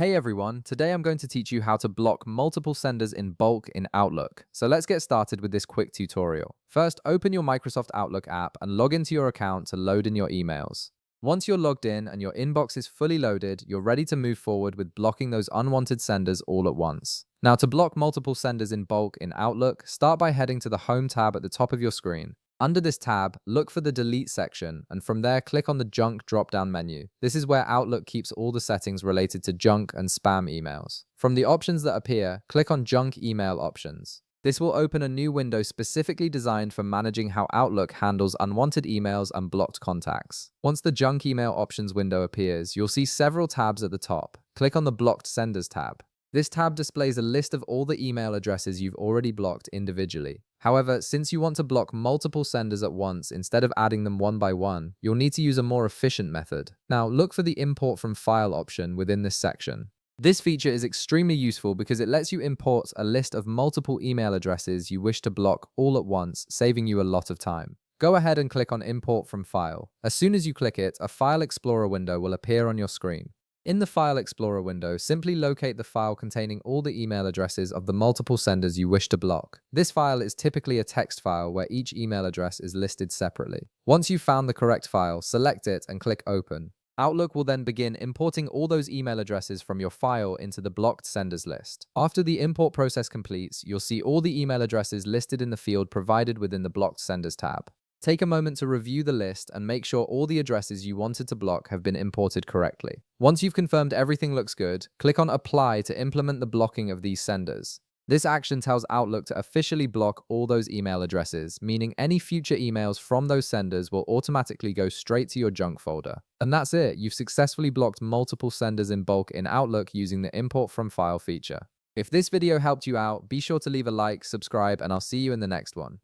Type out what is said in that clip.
Hey everyone, today I'm going to teach you how to block multiple senders in bulk in Outlook. So let's get started with this quick tutorial. First, open your Microsoft Outlook app and log into your account to load in your emails. Once you're logged in and your inbox is fully loaded, you're ready to move forward with blocking those unwanted senders all at once. Now, to block multiple senders in bulk in Outlook, start by heading to the Home tab at the top of your screen. Under this tab, look for the Delete section, and from there, click on the Junk drop-down menu. This is where Outlook keeps all the settings related to junk and spam emails. From the options that appear, click on Junk Email Options. This will open a new window specifically designed for managing how Outlook handles unwanted emails and blocked contacts. Once the Junk Email Options window appears, you'll see several tabs at the top. Click on the Blocked Senders tab. This tab displays a list of all the email addresses you've already blocked individually. However, since you want to block multiple senders at once instead of adding them one by one, you'll need to use a more efficient method. Now, look for the Import from File option within this section. This feature is extremely useful because it lets you import a list of multiple email addresses you wish to block all at once, saving you a lot of time. Go ahead and click on Import from File. As soon as you click it, a File Explorer window will appear on your screen. In the File Explorer window, simply locate the file containing all the email addresses of the multiple senders you wish to block. This file is typically a text file where each email address is listed separately. Once you've found the correct file, select it and click Open. Outlook will then begin importing all those email addresses from your file into the blocked senders list. After the import process completes, you'll see all the email addresses listed in the field provided within the Blocked Senders tab. Take a moment to review the list and make sure all the addresses you wanted to block have been imported correctly. Once you've confirmed everything looks good, click on Apply to implement the blocking of these senders. This action tells Outlook to officially block all those email addresses, meaning any future emails from those senders will automatically go straight to your junk folder. And that's it, you've successfully blocked multiple senders in bulk in Outlook using the Import from File feature. If this video helped you out, be sure to leave a like, subscribe, and I'll see you in the next one.